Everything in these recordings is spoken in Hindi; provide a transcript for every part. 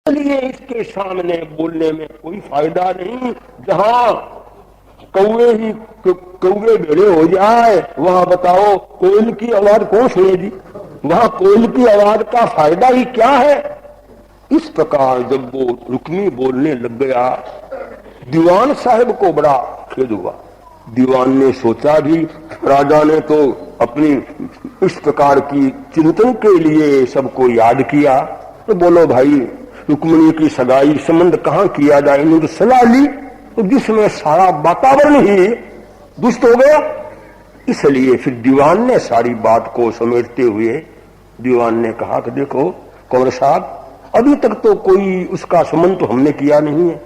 इसलिए इसके सामने बोलने में कोई फायदा नहीं। जहां कौवे बेड़े हो जाए वहां बताओ कोयल की आवाज कौन सुनेगी? वहां कोयल की आवाज का फायदा ही क्या है? इस प्रकार जब वो रुक्मी बोलने लग गया, दीवान साहब को बड़ा खेद हुआ। दीवान ने सोचा भी, राजा ने तो अपनी इस प्रकार की चिंतन के लिए सबको याद किया, तो बोलो भाई रुक्मिणी की सगाई संबंध कहां किया जाए? इन्होंने तो सलाह ली तो जिसमें सारा वातावरण ही दुष्ट हो गया। इसलिए फिर दीवान ने सारी बात को समेटते हुए दीवान ने कहा कि देखो कंवर साहब, अभी तक तो कोई उसका संबंध तो हमने किया नहीं है,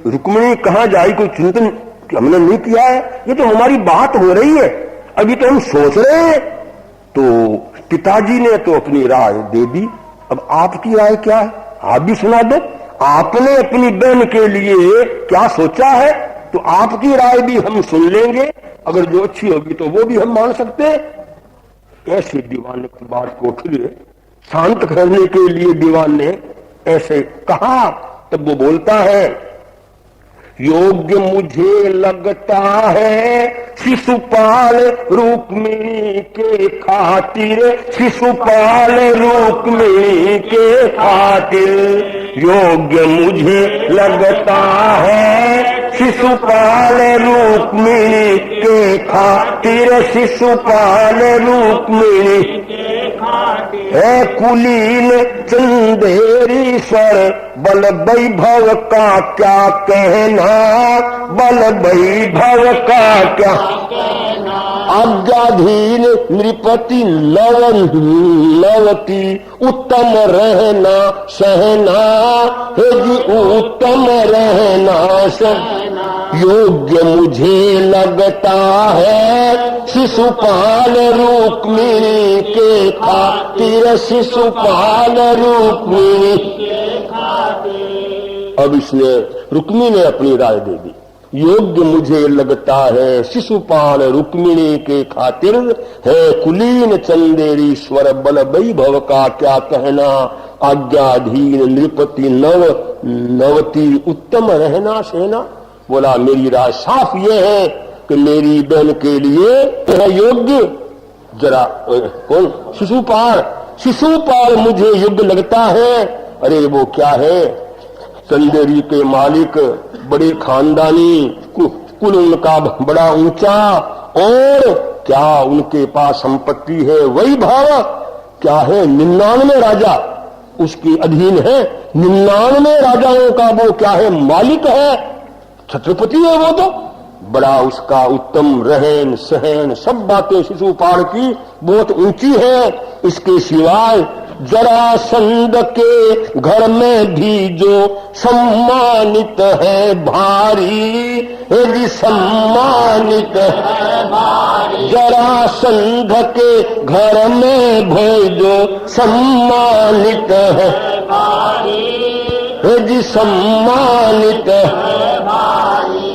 रुक्मिणी कहां जाए कोई चिंतन हमने नहीं किया है, ये तो हमारी बात हो रही है, अभी तो हम सोच रहे हैं। तो पिताजी ने तो अपनी राय दे दी, अब आपकी राय क्या है? आप भी सुना दो, आपने अपनी बहन के लिए क्या सोचा है, तो आपकी राय भी हम सुन लेंगे, अगर जो अच्छी होगी तो वो भी हम मान सकते हैं। ऐसे दीवान ने बात को फिर शांत करने के लिए दीवान ने ऐसे कहा, तब वो बोलता है, योग्य मुझे लगता है शिशुपाल रुक्मिणी के खातिर, शिशुपाल रुक्मिणी के खातिर, योग्य मुझे लगता है शिशुपाल रुक्मिणी के खातिर, शिशुपाल रुक्मिणी है कुलीन चंदेरीश्वर, बल वैभव का क्या कहना, बल वैभव का क्या कहना, आज्ञाधीन नृपति लवती, उत्तम रहना सहना, हे जी उत्तम रहना सहना, योग्य मुझे लगता है शिशुपाल रुक्मिणी के खातिर, शिशुपाल रुक्मिणी के खातिर। अब इसने रुक्मिणी ने अपनी राय दे दी, योग्य मुझे लगता है शिशुपाल रुक्मिणी के खातिर, है कुलीन चंदेरीश्वर, बल वैभव का क्या कहना, आज्ञाधीन नृपति नवती, उत्तम रहना सेना। बोला मेरी राय साफ ये है कि मेरी बहन के लिए योग्य जरा कौन? शिशुपाल, शिशुपाल मुझे योग्य लगता है। अरे वो क्या है? चंदेरी के मालिक, बड़े खानदानी, कुल उनका बड़ा ऊंचा, और क्या उनके पास संपत्ति है, वैभव क्या है, 99 राजा उसके अधीन है, 99 राजाओं का वो क्या है, मालिक है, छत्रपति है वो तो। बड़ा उसका उत्तम रहन सहन सब बातें शिशुपाल की बहुत ऊंची है। इसके सिवाय जरासंध के घर में भी जो सम्मानित है भारी, यदि सम्मानित है भारी, जरासंध के घर में भी जो सम्मानित है भारी, यदि सम्मानित है भारी,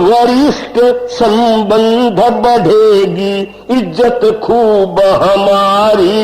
वरिष्ठ संबंध बढ़ेगी इज्जत खूब हमारी,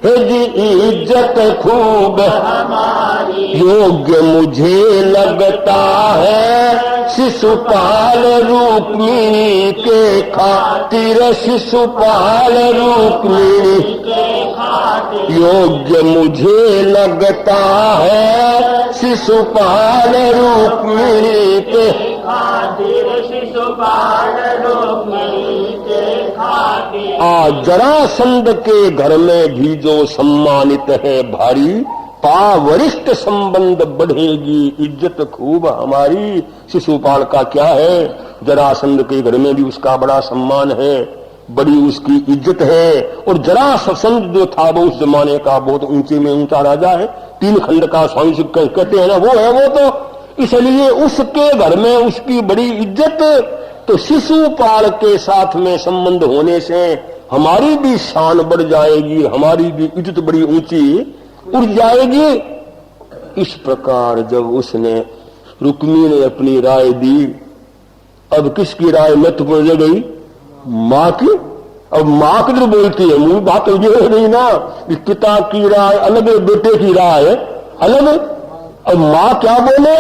है जी इज्जत खूब हमारी, योग्य मुझे लगता है शिशुपाल रुक्मिणी के खातिर, शिशुपाल रुक्मिणी के खातिर, योग्य मुझे लगता है शिशुपाल रुक्मिणी के खातिर, शिशुपाल रुक्मिणी के खातिर। जरासंध के घर में भी जो सम्मानित है भारी, वरिष्ठ संबंध बढ़ेगी इज्जत खूब हमारी। शिशुपाल का क्या है, जरासंध के घर में भी उसका बड़ा सम्मान है, बड़ी उसकी इज्जत है। और जरासंध जो था वो उस जमाने का बहुत ऊंचे में ऊंचा राजा है, 3 खंड का स्वामी कहते हैं ना, वो है वो तो। इसलिए उसके घर में उसकी बड़ी इज्जत, तो शिशुपाल के साथ में संबंध होने से हमारी भी शान बढ़ जाएगी, हमारी भी इज्जत बड़ी ऊंची उड़ जाएगी। इस प्रकार जब उसने रुक्मिणी ने अपनी राय दी, अब किसकी राय महत्वपूर्ण रह गई? माँ की। अब माँ किधर बोलती है, मूल बात तो ये है नहीं ना, पिता की राय अलग है, बेटे की राय अलग। अब माँ क्या बोले?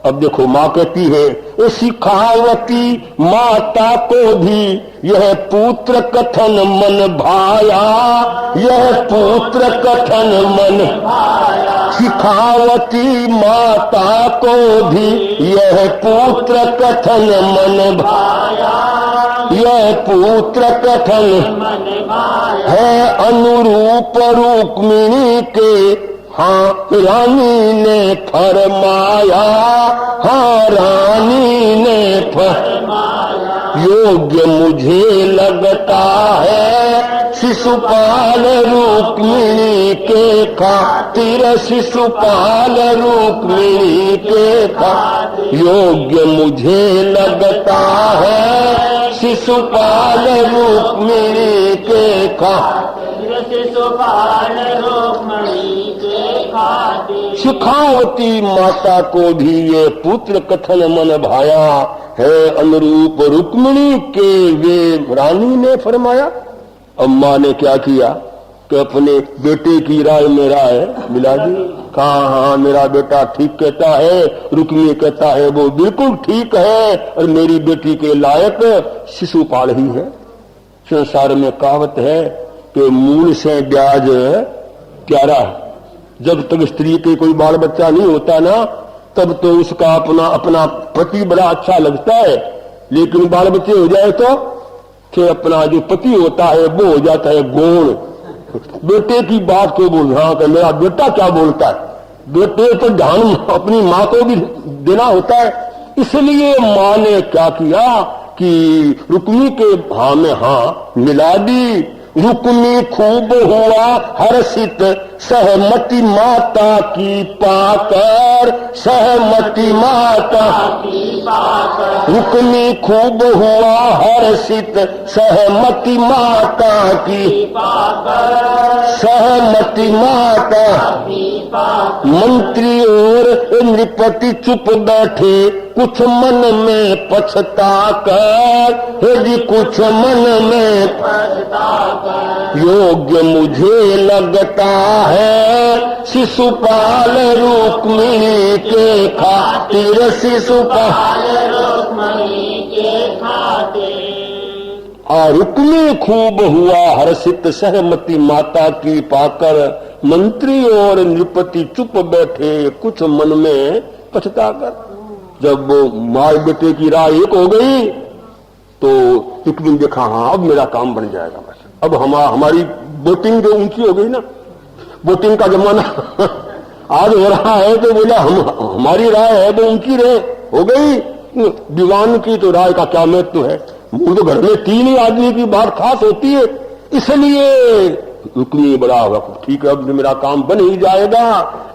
अब देखो माँ कहती है, ए सिखावती माता को भी यह पुत्र कथन मन भाया, यह पुत्र कथन मन भाया। सिखावती माता को भी यह पुत्र कथन मन भाया, यह पुत्र कथन मन भाया। है अनुरूप रुक्मिणी के, हाँ रानी ने फरमाया, हाँ रानी ने फरमाया। योग्य मुझे लगता है शिशुपाल रुक्मिणी के खातिर, शिशुपाल रुक्मिणी के खातिर। योग्य मुझे लगता है शिशुपाल रुक्मिणी के खातिर, शिशुपाल रुक्मिणी। सुखावती माता को भी ये पुत्र कथन मन भाया, है अनुरूप रुक्मिणी के वे रानी ने फरमाया। अम्मा ने क्या किया कि अपने बेटे की राय में राय मिला दी। कहा हाँ मेरा बेटा ठीक कहता है, रुक्मिणी कहता है वो बिल्कुल ठीक है, और मेरी बेटी के लायक शिशुपाल ही है। संसार में कहावत है कि मूल से ब्याज प्यारा है। जब तक स्त्री के कोई बाल बच्चा नहीं होता ना, तब तो उसका अपना पति बड़ा अच्छा लगता है, लेकिन बाल बच्चे हो जाए तो फिर अपना जो पति होता है वो हो जाता है गौण। बेटे की बात को बोल रहा कि मेरा बेटा क्या बोलता है, बेटे तो ध्यान अपनी माँ को भी देना होता है। इसलिए माँ ने क्या किया कि रुक्मिणी के हाँ में हाँ मिला दी। रुक्मिणी खूब हुआ हर्षित सहमति माता की पाकर, सहमति माता की पाकर। रुक्मिणी खूब हुआ हर्षित सहमति माता की पाकर, सहमति माता की पाकर। मंत्री और नृपति चुप बैठे कुछ मन में पछता कर, हे जी कुछ मन में पछता कर। योग्य मुझे लगता है शिशुपाल रुक्मिणी के खातिर, शिशुपाल रुक्मिणी के खातिर। और रुक्मिणी खूब हुआ हर्षित सहमति माता की पाकर, मंत्री और नृपति चुप बैठे कुछ मन में पछता कर। जब वो माँ बेटे की राय एक हो गई तो रुक्मिणी देखा हाँ अब मेरा काम बन जाएगा। बस अब हमारी वोटिंग जो ऊंची हो गई ना, वोटिंग का जमाना आज हो रहा है, तो बोला हमारी राय है वो ऊंची रहे, हो गई। दीवान की तो राय का क्या महत्व है, वो तो घर में तीन ही आदमी की बात खास होती है। इसलिए रुक्मिणी बड़ा होगा ठीक है अब मेरा काम बन ही जाएगा।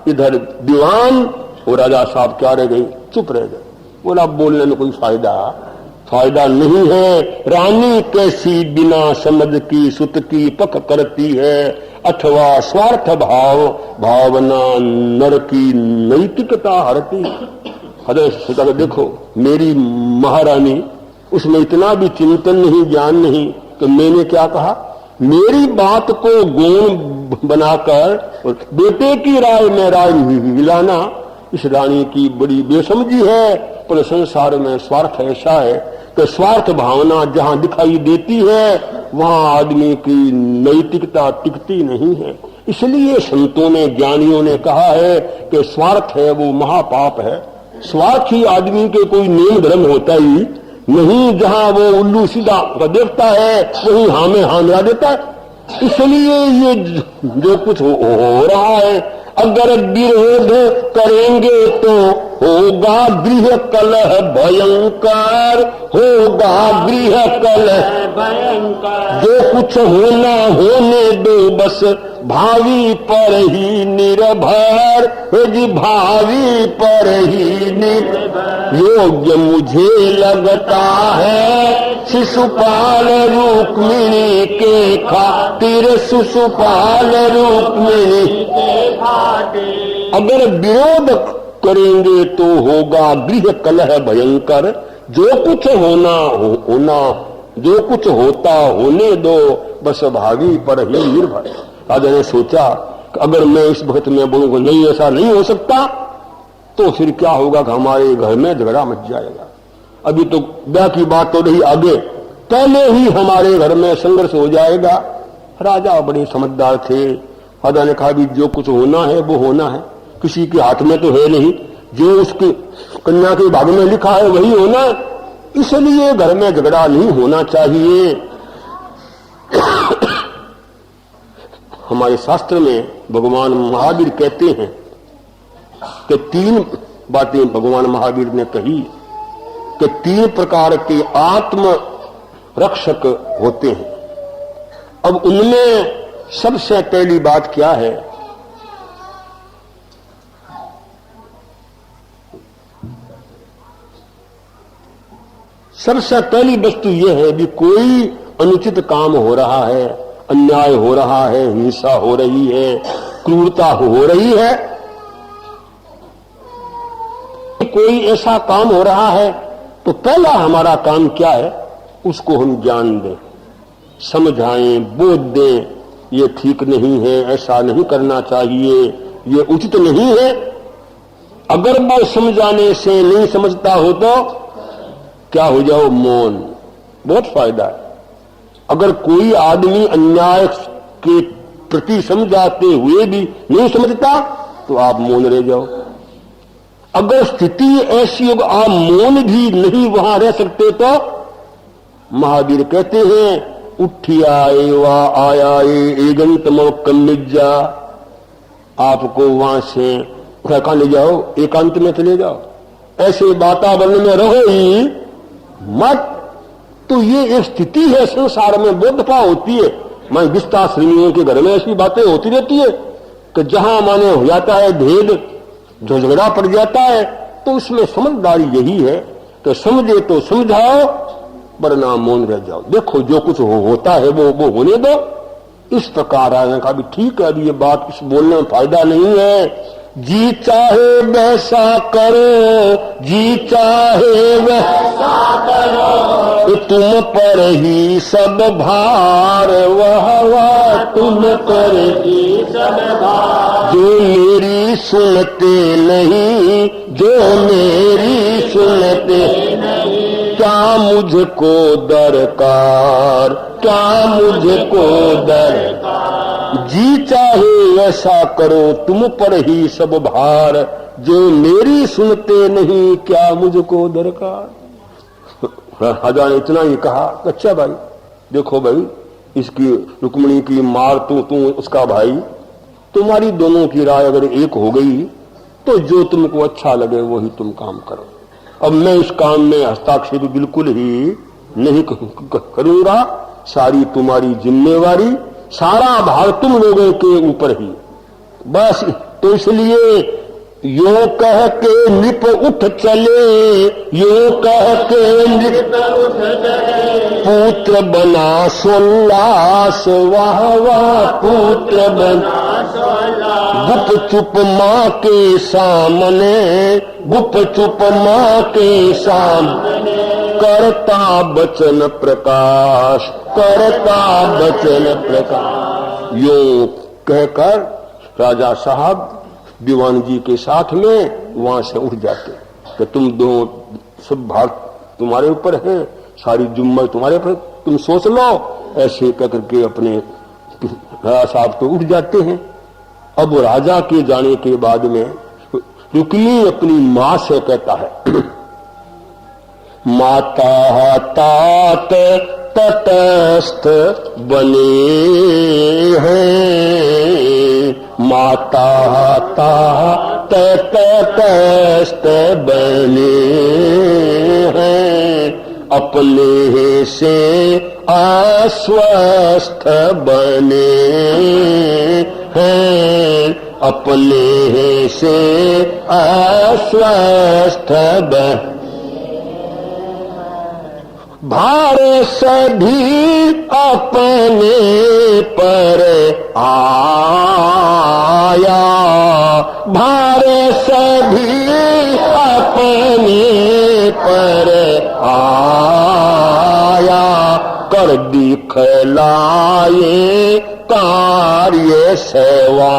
इधर दीवान और राजा साहब क्या रह गई, चुप रह गए। बोला बोलने में कोई फायदा नहीं है। रानी कैसी बिना समझ की सुत की पक करती है, अथवा स्वार्थ भावना नर की नैतिकता हरती। हृदय देखो मेरी महारानी, उसमें इतना भी चिंतन नहीं ज्ञान नहीं कि मैंने क्या कहा, मेरी बात को गौण बनाकर और बेटे की राय में राय मिलाना इस रानी की बड़ी बेसमझी है। पर संसार में स्वार्थ ऐसा है कि स्वार्थ भावना जहां दिखाई देती है वहां आदमी की नैतिकता टिकती नहीं है। इसलिए संतों ने ज्ञानियों ने कहा है कि स्वार्थ है वो महापाप है। स्वार्थी आदमी के कोई नियम धर्म होता ही नहीं, जहां वो उल्लू सीधा देखता है वही हाँ में हाँ मिला देता है। इसलिए ये जो कुछ हो रहा है, अगर विरोध करेंगे तो होगा गृह कलह भयंकर, होगा गृह कलह भयंकर। जो कुछ होना होने दो बस भावी पर ही निर्भर, जी भावी पर ही निर्भर। योग्य मुझे लगता है शिशुपाल रुक्मिणी के खातिर, शिशुपाल रुक्मिणी के खातिर। अगर विरोध करेंगे तो होगा गृह कलह भयंकर। जो कुछ होना जो कुछ होता होने दो बस भावी पर ही निर्भर। राजा ने सोचा अगर मैं इस वक्त में बोलूंगा नहीं ऐसा नहीं हो सकता, तो फिर क्या होगा कि हमारे घर में झगड़ा मच जाएगा। अभी तो ब्याह की बात तो रही, आगे पहले ही हमारे घर में संघर्ष हो जाएगा। राजा बड़े समझदार थे। राजा ने कहा भी जो कुछ होना है वो होना है, किसी के हाथ में तो है नहीं, जो उसकी कन्या के भाग में लिखा है वही होना, इसलिए घर में झगड़ा नहीं होना चाहिए। हमारे शास्त्र में भगवान महावीर कहते हैं कि 3 बातें भगवान महावीर ने कही कि 3 प्रकार के आत्म रक्षक होते हैं। अब उनमें सबसे पहली बात क्या है? सबसे पहली वस्तु यह है कि कोई अनुचित काम हो रहा है, अन्याय हो रहा है, हिंसा हो रही है, क्रूरता हो रही है, कोई ऐसा काम हो रहा है, तो पहला हमारा काम क्या है? उसको हम ज्ञान दें, समझाएं, बोध दें, ये ठीक नहीं है, ऐसा नहीं करना चाहिए, ये उचित नहीं है। अगर वो समझाने से नहीं समझता हो तो क्या हो जाओ? मौन। बहुत फायदा है। अगर कोई आदमी अन्याय के प्रति समझाते हुए भी नहीं समझता तो आप मौन रह जाओ। अगर स्थिति ऐसी हो आप मौन भी नहीं वहां रह सकते तो महावीर कहते हैं उठिया एवा आया एगंतमो कमिज्जा, आपको वहां से कहाँ ले जाओ? एकांत में चले जाओ, ऐसे वातावरण में रहो ही मत। तो ये एक स्थिति है संसार में, बहुत दफा होती है। मैं विस्ताश्रमियों के घर में ऐसी बातें होती रहती है कि जहां माने हो जाता है भेद, जो झगड़ा पड़ जाता है, तो उसमें समझदारी यही है कि समझे तो समझाओ, वरना मौन रह जाओ। देखो जो कुछ होता है वो होने दो। इस प्रकार आने का भी ठीक है, अभी ये बात कुछ बोलने में फायदा नहीं है। जी चाहे वैसा करो, जी चाहे वैसा करो, तुम पर ही सब भार, वह तुम पर ही सब भार। जो मेरी सुनते नहीं, जो मेरी सुनते नहीं, क्या मुझको दरकार, क्या मुझको दरकार। जी चाहे ऐसा करो, तुम पर ही सब भार, जो मेरी सुनते नहीं, क्या मुझको दरकार। राजा ने इतना ही कहा, अच्छा भाई देखो भाई, इसकी रुक्मिणी की मार तू उसका भाई, तुम्हारी दोनों की राय अगर एक हो गई तो जो तुमको अच्छा लगे वही तुम काम करो। अब मैं इस काम में हस्ताक्षेप बिल्कुल ही नहीं करूंगा, सारी तुम्हारी जिम्मेवारी, सारा भार तुम लोगों के ऊपर ही बस। तो इसलिए यो कह के निप उठ चले, यो कह के निप उठ चले, पुत्र बना सोल्लास, वाह वाह पुत्र बना सोल्लास। गुप चुप माँ के सामने, गुप चुप माँ के सामने, करता बचन प्रकाश, करता बचन प्रकाश। यो कहकर राजा साहब दीवान जी के साथ में वहां से उठ जाते कि तुम दो सब भार तुम्हारे ऊपर है, सारी जुम्मा तुम्हारे ऊपर, तुम सोच लो। ऐसे कह करके अपने राजा साहब तो उठ जाते हैं। अब राजा के जाने के बाद में रुक्मिणी अपनी मां से कहता है माता तात तटस्थ बने हैं, माता तात तटस्थ बने हैं, अपने से आश्वस्त बने हैं, अपने से आश्वस्त बने। भार सभी अपने पर आया, भार सभी अपने पर आया, कर दिखलाए कार्य कार्य सेवा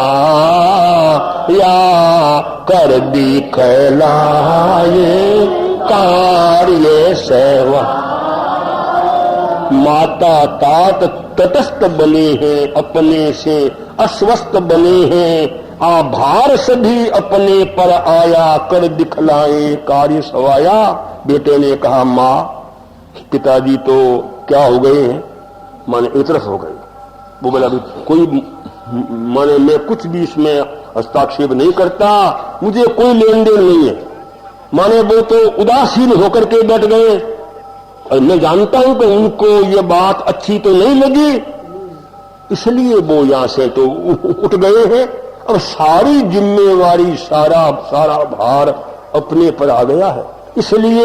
या कर दिखलाए कार्य सेवा। माता तात तटस्थ बने हैं, अपने से अस्वस्थ बने हैं, आभार सभी अपने पर आया कर दिखलाए कार्य सवाया। बेटे ने कहा माँ पिताजी तो क्या हो गए हैं, माने एक तरफ हो गए। वो बोला कोई माने मैं कुछ भी इसमें हस्ताक्षेप नहीं करता, मुझे कोई लेन देन नहीं है। माने वो तो उदासीन होकर के बैठ गए और मैं जानता हूं कि उनको ये बात अच्छी तो नहीं लगी, इसलिए वो यहां से तो उठ गए हैं। अब सारी जिम्मेवारी सारा भार अपने पर आ गया है। इसलिए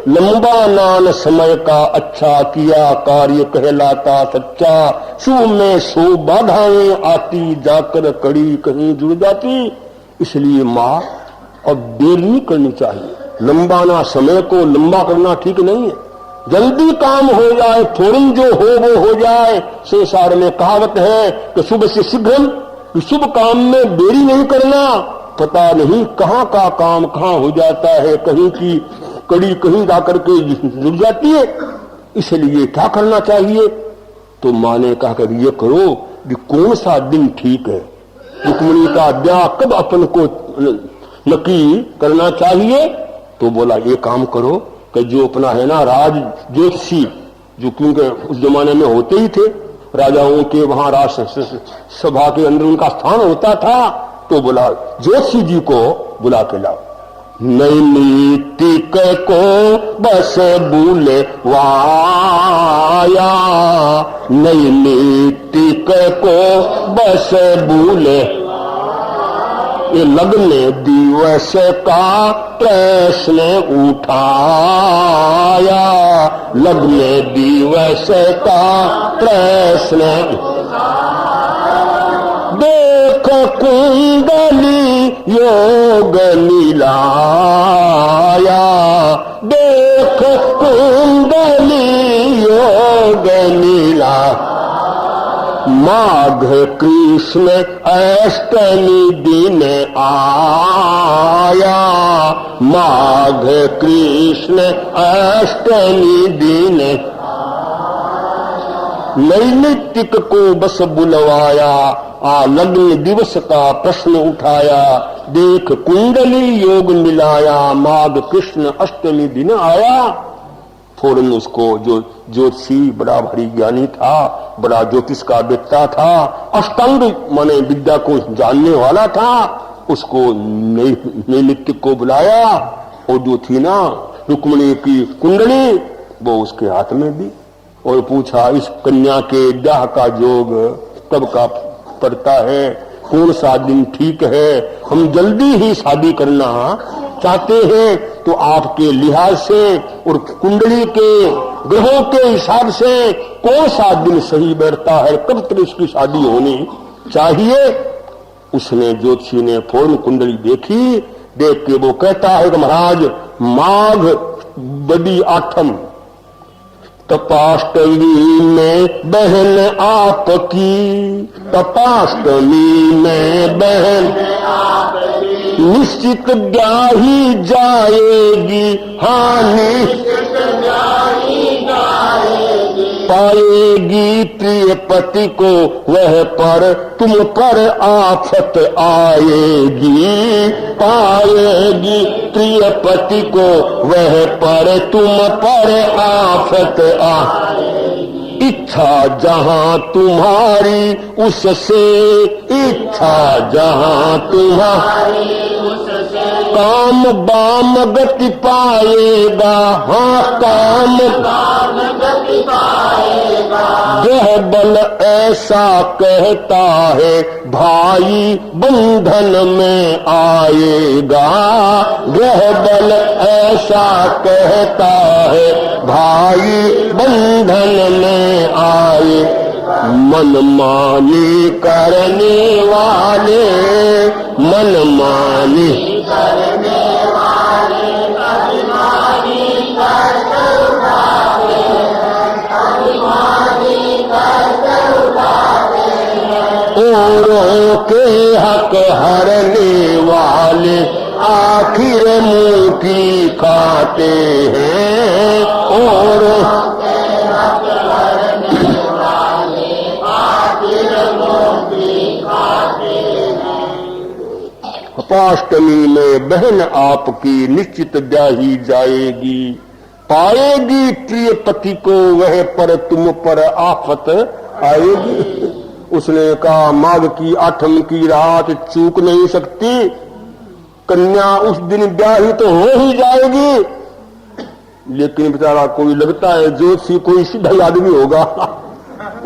लंबा नान समय का अच्छा किया कार्य कहलाता सच्चा। शुभ में सो बाधाएं आती जाकर कड़ी कहीं जुड़ जाती। इसलिए माँ अब देर नहीं करनी चाहिए। लंबा ना समय को लंबा करना ठीक नहीं है। जल्दी काम हो जाए, फौरन जो हो वो हो जाए। संसार में कहावत है कि शुभ से शीघ्रम, शुभ काम में देरी नहीं करना। पता नहीं कहां का काम कहां हो जाता है, कहीं की कड़ी कहीं जाकर के जुड़ जाती है। इसलिए क्या करना चाहिए? तो मां ने कहा कि ये करो कि कौन सा दिन ठीक है, रुक्मिणी का ब्याह कब अपन को नक्की करना चाहिए। तो बोला ये काम करो कि जो अपना है ना राज ज्योतिषी, जो क्योंकि उस जमाने में होते ही थे राजाओं के, वहां राज सभा के अंदर उनका स्थान होता था। तो बोला ज्योतिषी जी को बुला के लाओ। नैमित्तिक को बस बुलवाया, नैमित्तिक को बस बुले। ये लग्न दिवस का प्रश्न उठाया, लग्न दिवस का प्रश्न। देख कुंडली योग मिलाया, देख कुंडली योग मिला। माघ कृष्ण अष्टमी दिन आया, माघ कृष्ण अष्टमी दिन। नैमित्तिक को बस बुलवाया, लग्न दिवस का प्रश्न उठाया। देख कुंडली योग मिलाया, माघ कृष्ण अष्टमी दिन आया। फौरन उसको जो ज्योतिषी बड़ा भारी ज्ञानी था, बड़ा ज्योतिष का वेत्ता था, अष्टांग माने विद्या को जानने वाला था, उसको नैमित्तिक को बुलाया। और जो थी ना रुक्मिणी की कुंडली वो उसके हाथ में दी और पूछा इस कन्या के ब्याह का योग कब का पड़ता है, कौन सा दिन ठीक है। हम जल्दी ही शादी करना चाहते हैं, तो आपके लिहाज से और कुंडली के ग्रहों के हिसाब से कौन सा दिन सही बैठता है, कब तक इसकी शादी होनी चाहिए। उसने ज्योतिषी ने फौरन कुंडली देखी, देख के वो कहता है कि महाराज माघ बड़ी आठम तपाष्टमी में बहन आपकी, तपाष्टमी में बहन निश्चित ब्याही जाएगी, हानि पाएगी प्रिय पति को वह पर तुम पर आफत आएगी, पाएगी प्रिय पति को वह पर तुम पर आफत आएगी। इच्छा जहां तुम्हारी उससे, इच्छा जहां तुम्हारी काम बाम गति पाएगा, हाँ काम बाम गति पाएगा। ग्रह बल ऐसा कहता है भाई बंधन में आएगा, ग्रह बल ऐसा कहता है भाई बंधन में आए। मनमानी करने वाले, मनमानी करने वाले अभिमानी कर उठाते हैं, अभिमानी कर उठाते हैं। और आखिर मुंह की खाते हैं और अपाष्टमी में बहन आपकी निश्चित ब्याही जाएगी, पाएगी प्रिय पति को वह पर तुम पर आफत आएगी। उसने कहा माघ की 8वीं की रात चूक नहीं सकती, कन्या उस दिन ब्याही तो हो ही जाएगी। लेकिन बेचारा कोई लगता है ज्योतिषी कोई सीधा आदमी होगा,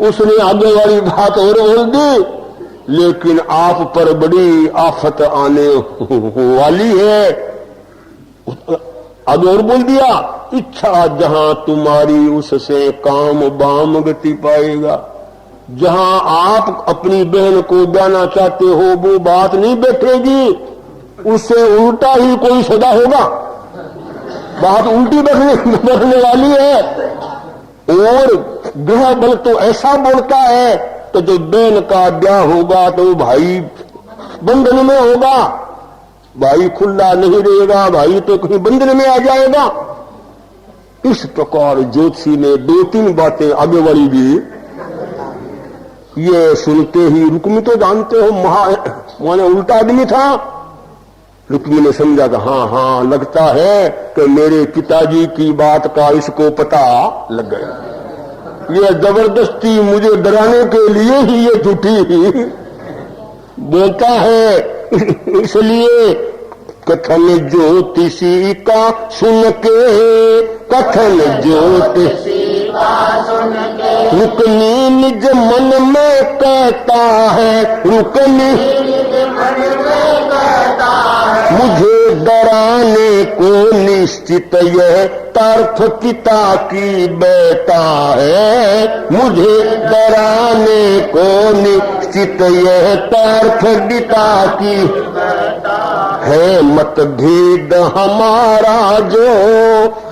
उसने आगे वाली बात और बोल दी, लेकिन आप पर बड़ी आफत आने वाली है। आगे और बोल दिया, इच्छा जहां तुम्हारी उससे काम बाम गति पाएगा। जहां आप अपनी बहन को जाना चाहते हो वो बात नहीं बैठेगी, उससे उल्टा ही कोई सदा होगा, बात उल्टी बैठने वाली है। और ग्रह बल तो ऐसा बोलता है तो जो बहन का ब्याह होगा तो भाई बंधन में होगा, भाई खुला नहीं रहेगा, भाई तो कहीं बंधन में आ जाएगा। इस प्रकार ज्योतिषी ने 2-3 बातें आगे बढ़ी दी। ये सुनते ही रुक्मी तो जानते हो माने उल्टा आदमी था। रुक्मी ने समझा कि हाँ लगता है कि मेरे पिताजी की बात का इसको पता लग गया, ये जबरदस्ती मुझे डराने के लिए ही ये झूठी बोलता है। इसलिए कथन ज्योतिषी का सुन के, कथन ज्योतिषी का सुन के रुक्मी निज मन में कहता है, रुक्मी निज मन में कहता है, मुझे डराने को निश्चित यह तर्फ पिता की बेटा है, मुझे डराने को निश्चित यह तर्फ पिता की है। मतभेद हमारा जो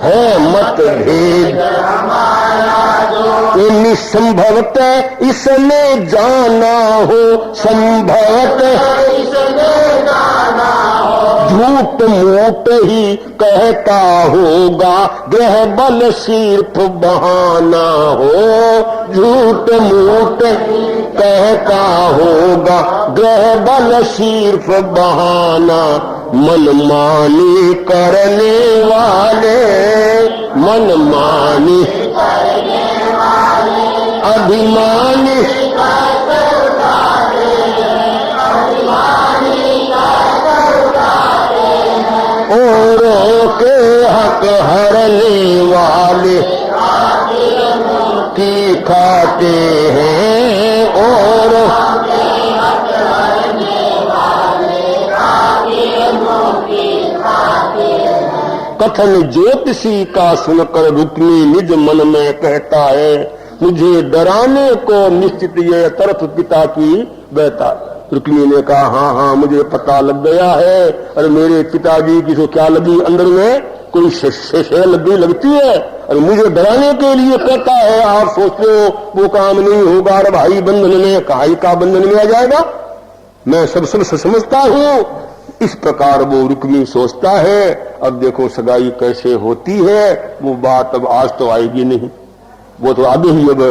है, मतभेद हमारा जो निसंभवतः इसने जाना हो, संभवतः इसने जाना हो, झूठ मूठ ही कहता होगा, ग्रह बल सिर्फ बहाना हो, झूठ मूठ कहता होगा, ग्रह बल सिर्फ बहाना। मनमानी करने वाले, मनमानी करने वाले, अभिमानी औरों के हक हरने वाले की खाते हैं, और कथन ज्योतिषी का सुनकर रुक्मी निज मन में कहता है, मुझे डराने को निश्चित ये तरफ पिता की बेटा। रुक्मी ने कहा हाँ मुझे पता लग गया है, और मेरे पिताजी की तो क्या लगी अंदर में, कोई शय लगती है, और मुझे डराने के लिए कहता है। आप सोचते हो वो काम नहीं होगा, और भाई बंधन में कहाई का बंधन में आ जाएगा, मैं सब समझता हूँ। इस प्रकार वो रुक्मी सोचता है। अब देखो सगाई कैसे होती है, वो बात अब आज तो आएगी नहीं, वो तो अभी ही अब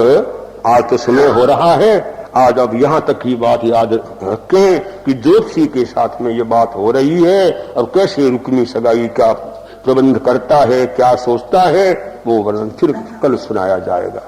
आज तो समय हो रहा है। आज अब यहां तक की बात याद रखें कि ज्योतिषी के साथ में ये बात हो रही है, और कैसे रुक्मी सगाई का प्रबंध करता है, क्या सोचता है, वो वर्णन फिर कल सुनाया जाएगा।